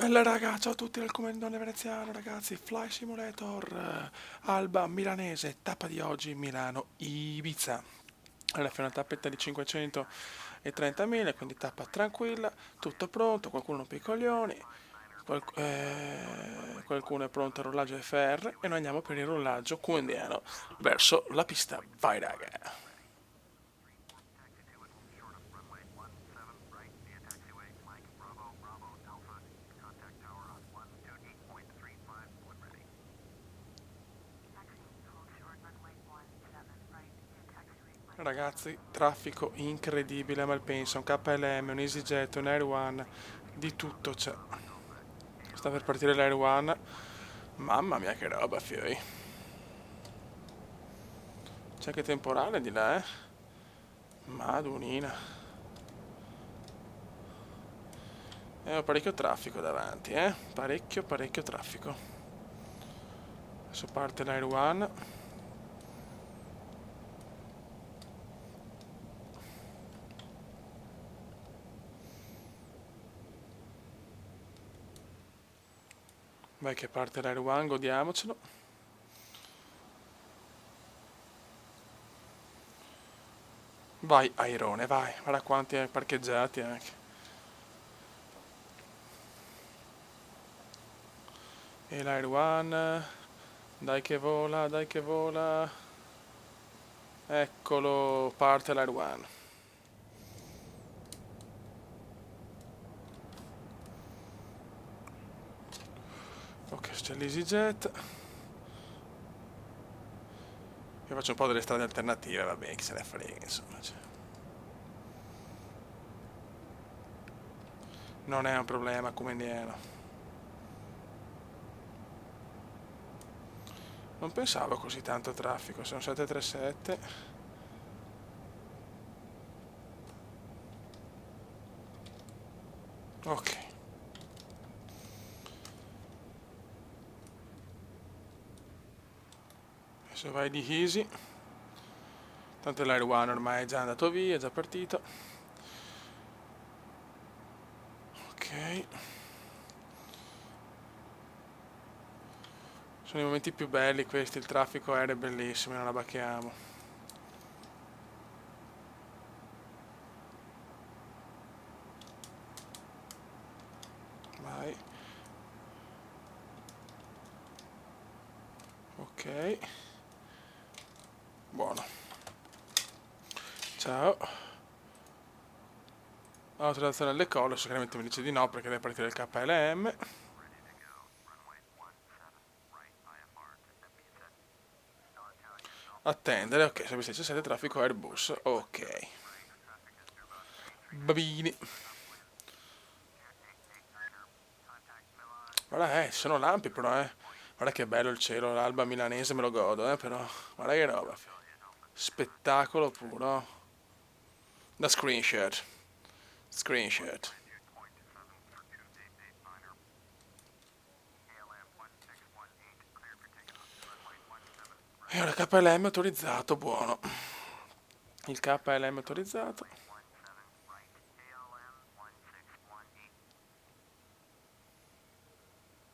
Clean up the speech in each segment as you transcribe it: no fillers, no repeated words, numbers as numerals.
Bella raga, ciao a tutti dal comandone veneziano ragazzi, Fly Simulator, Alba Milanese, tappa di oggi Milano Ibiza. Alla fine una tappetta di 530.000, quindi tappa tranquilla, tutto pronto, qualcuno rompe i coglioni, qualcuno è pronto al rollaggio FR e noi andiamo per il rollaggio quotidiano verso la pista. Vai raga! Ragazzi, traffico incredibile a Malpensa, un KLM, un EasyJet, un Air One, di tutto c'è. Sta per partire l'Air One. Mamma mia che roba, fioi. C'è anche temporale di là, eh? Madunina. Ho parecchio traffico davanti, eh? Parecchio traffico. Adesso parte l'Air One. Vai che parte l'Air One, godiamocelo. Vai, Airone, vai. Guarda quanti parcheggiati anche. E l'Air One. Dai che vola, dai che vola. Eccolo, parte l'Air One. Ok, c'è l'EasyJet. Io faccio un po' delle strade alternative, va bene, chi se ne frega, insomma. Cioè. Non è un problema come indiano. Non pensavo così tanto traffico, sono 737. Ok. Adesso vai di Easy. Tanto l'Air One ormai è già andato via, è già partito. Ok. Sono i momenti più belli questi, il traffico aereo è bellissimo, è una roba che amo. Vai. Ok. Buono. Ciao. Autorizzazione alle colle, sicuramente mi dice di no perché deve partire il KLM. Attendere, ok, 717 traffico Airbus, ok. Babini. Guarda, ci sono lampi però, eh. Guarda che bello il cielo, l'alba milanese me lo godo, però. Guarda che roba. Spettacolo puro. Da screenshot. Screenshot. E ora KLM autorizzato, buono. Il KLM autorizzato.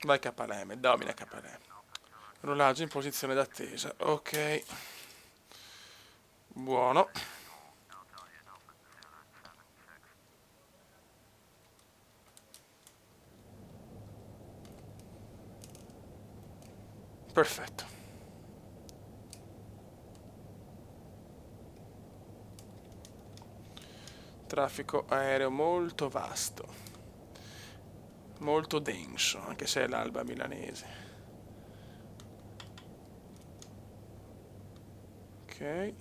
Vai KLM, domina KLM. Rollaggio in posizione d'attesa, ok. Buono. Perfetto. Traffico aereo molto vasto, molto denso, anche se è l'alba milanese. Ok.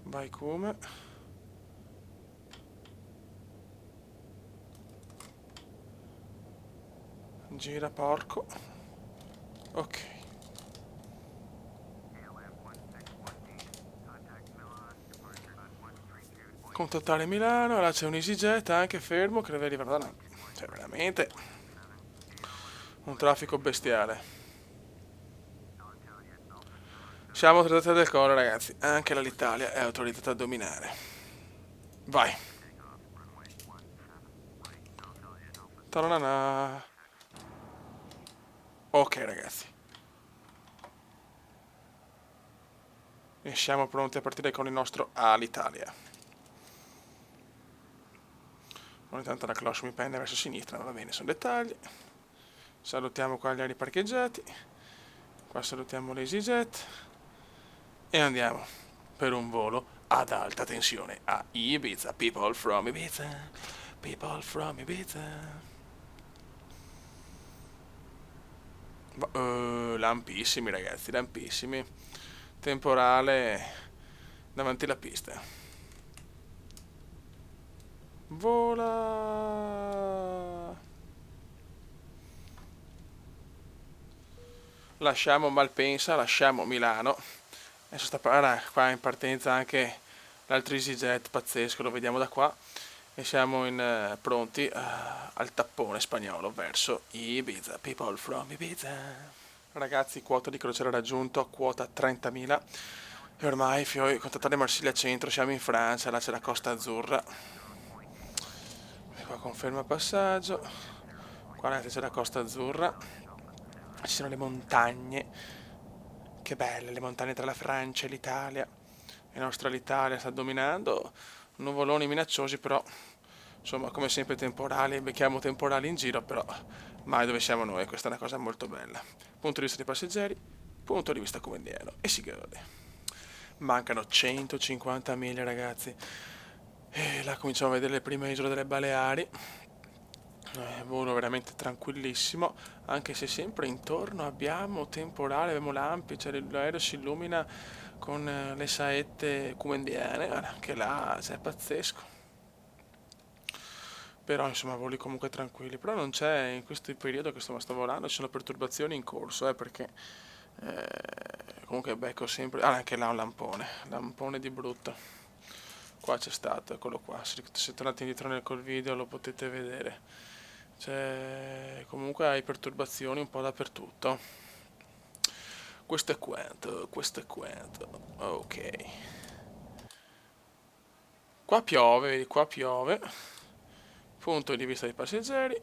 Vai come? Gira porco. Ok. Contattare Milano, là c'è un EasyJet anche fermo che deve arrivare da là. Cioè veramente un traffico bestiale. Siamo autorizzati del coro ragazzi, anche l'Italia è autorizzata a dominare. Vai. Ta-na-na-na. Ok ragazzi, e siamo pronti a partire con il nostro Alitalia. Ogni tanto la cloche mi pende verso sinistra, ma va bene, sono dettagli. Salutiamo qua gli aerei parcheggiati. Qua salutiamo l'EasyJet. E andiamo per un volo ad alta tensione a Ibiza. People from Ibiza. People from Ibiza. Lampissimi ragazzi, lampissimi. Temporale davanti alla pista. Vola. Lasciamo Malpensa, lasciamo Milano. Adesso sta qua in partenza anche l'altro EasyJet pazzesco, lo vediamo da qua. E siamo pronti al tappone spagnolo verso Ibiza. People from Ibiza. Ragazzi, quota di crociera raggiunto, quota 30.000. E ormai, contattare Marsiglia Centro, siamo in Francia, là c'è la Costa Azzurra. E qua conferma passaggio. Qua ragazzi c'è la Costa Azzurra. Ci sono le montagne. Che belle, le montagne tra la Francia e l'Italia. E la nostra l'Italia sta dominando. Nuvoloni minacciosi, però insomma, come sempre temporali, becchiamo temporali in giro, però mai dove siamo noi, questa è una cosa molto bella. Punto di vista dei passeggeri, punto di vista comandiano, e si gode. Mancano 150 miglia ragazzi, e là cominciamo a vedere le prime isole delle Baleari. Volo veramente tranquillissimo, anche se sempre intorno abbiamo temporale, abbiamo lampi, cioè l'aereo si illumina con le saette cumendiane, anche là c'è pazzesco. Però insomma voli comunque tranquilli, però non c'è in questo periodo che sto volando, ci sono perturbazioni in corso, perché comunque becco sempre. Ah, anche là un lampone di brutto. Qua c'è stato, eccolo qua, se tornate indietro col video lo potete vedere. Comunque hai perturbazioni un po' dappertutto. Questo è quanto, questo è quanto. Ok. Qua piove, vedi, qua piove. Punto di vista dei passeggeri.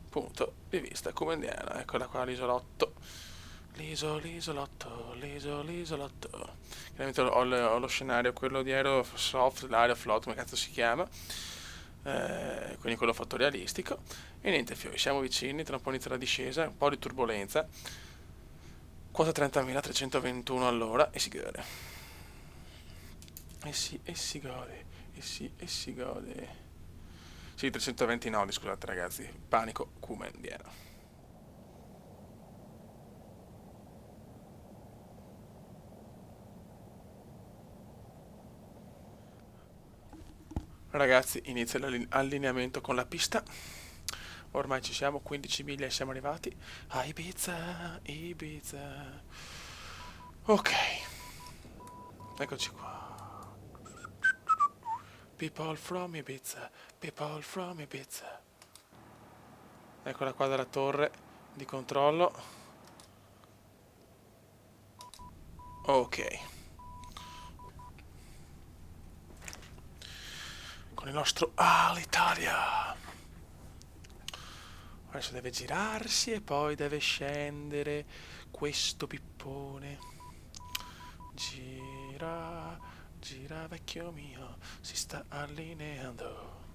Punto di vista comandiano. Eccola qua l'isolotto. L'isolotto. Chiaramente ho lo scenario, quello di Aerosoft, l'Aeroflot, come cazzo si chiama. Quindi quello fatto realistico. E niente, siamo vicini, tra un po' inizia la discesa, un po' di turbolenza. Quota 30.321 all'ora e si gode. E si gode. E si gode. Sì, 329, scusate ragazzi, panico cumendiano. Ragazzi, inizia l'allineamento con la pista. Ormai ci siamo, 15 miglia e siamo arrivati a Ibiza, Ibiza. Ok, eccoci qua. People from Ibiza, people from Ibiza. Eccola qua dalla torre di controllo. Ok. Con il nostro Alitalia. Adesso deve girarsi e poi deve scendere questo pippone. Gira, gira vecchio mio, si sta allineando.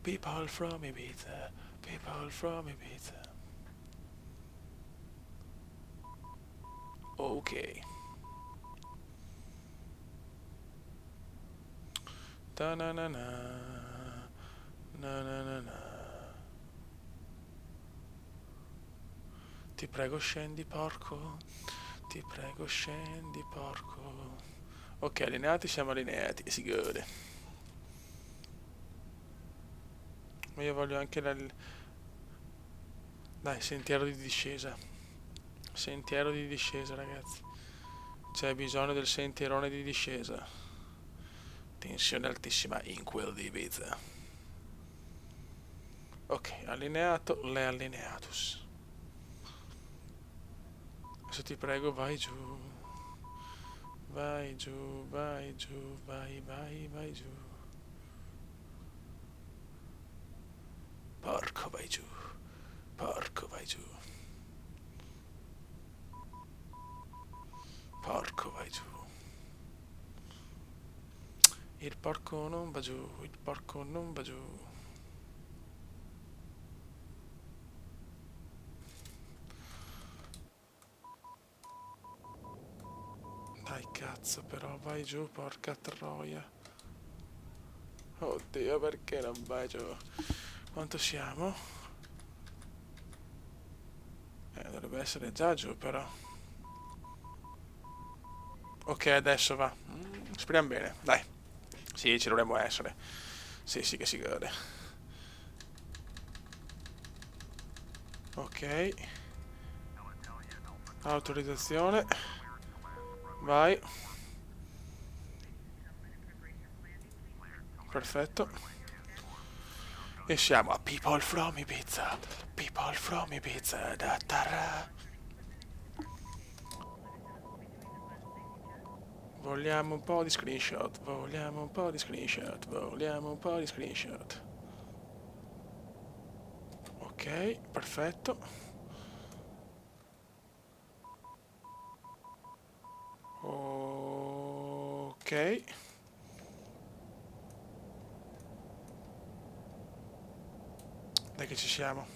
People from Ibiza, people from Ibiza. Ok. Ta na na na. Na na na na. Ti prego scendi porco. Ti prego scendi porco. Ok, allineati, siamo allineati. Si gode. Ma io voglio anche Dai, sentiero di discesa. Sentiero di discesa, ragazzi. C'è bisogno del sentierone di discesa. Tensione altissima in quel di Ibiza. Ok, allineato, le allineatus. Adesso ti prego, vai giù. Vai giù, vai giù, vai giù. Il porco non va giù, il porco non va giù. Dai cazzo però, vai giù, porca troia. Oddio, perché non vai giù? Quanto siamo? Dovrebbe essere già giù però. Ok, adesso va. Speriamo bene, dai. Sì, ci dovremmo essere. Sì, sì che si gode. Ok. Autorizzazione. Vai. Perfetto. E siamo a People from Ibiza. People from Ibiza. Da tarà. Vogliamo un po' di screenshot. Vogliamo un po' di screenshot. Vogliamo un po' di screenshot. Ok, perfetto. Ok. Dai che ci siamo.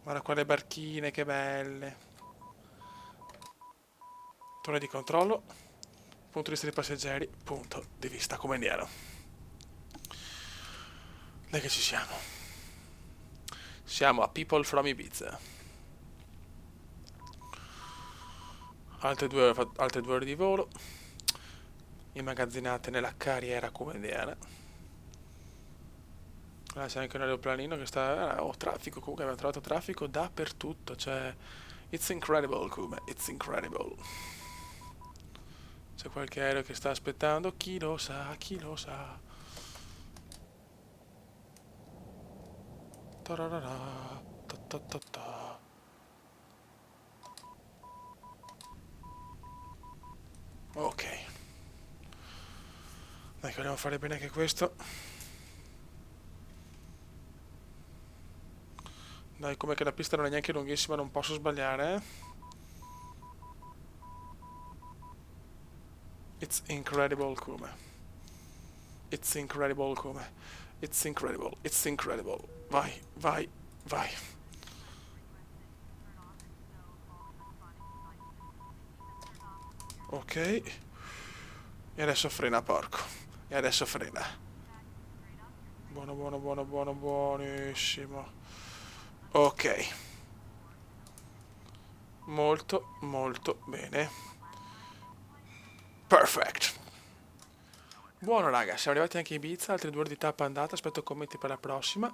Guarda quelle barchine, che belle. Torre di controllo. Punto di vista dei passeggeri. Punto di vista comandiano. Dai che ci siamo. Siamo a People from Ibiza. Altre due ore di volo. Immagazzinate nella carriera comandiana. Ah, c'è anche un aeroplanino che sta... oh, traffico, comunque abbiamo trovato traffico dappertutto, cioè... It's incredible, Kuma, it's incredible. C'è qualche aereo che sta aspettando, chi lo sa, chi lo sa. Tararara, ta ta ta ta. Ok. Dai che vogliamo fare bene anche questo. Dai, come che la pista non è neanche lunghissima, non posso sbagliare, eh? It's incredible, Kuma. It's incredible, Kuma. It's incredible, it's incredible. Vai, vai, vai. Ok. E adesso frena, porco. E adesso frena. Buono, buono, buono, buono, buonissimo. Ok. Molto, molto bene. Perfect. Buono raga, siamo arrivati anche a Ibiza, altre 2 ore di tappa andata, aspetto commenti per la prossima.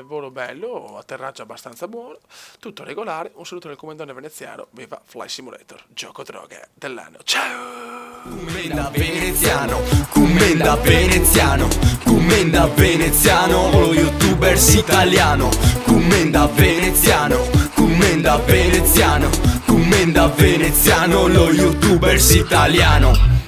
Volo bello, atterraggio abbastanza buono, tutto regolare. Un saluto dal comandante veneziano, viva Flight Simulator, gioco droga dell'anno. Ciao! Commenda veneziano, commenda veneziano, commenda veneziano, lo youtubers italiano. Commenda veneziano, commenda veneziano, commenda veneziano, lo youtubers italiano.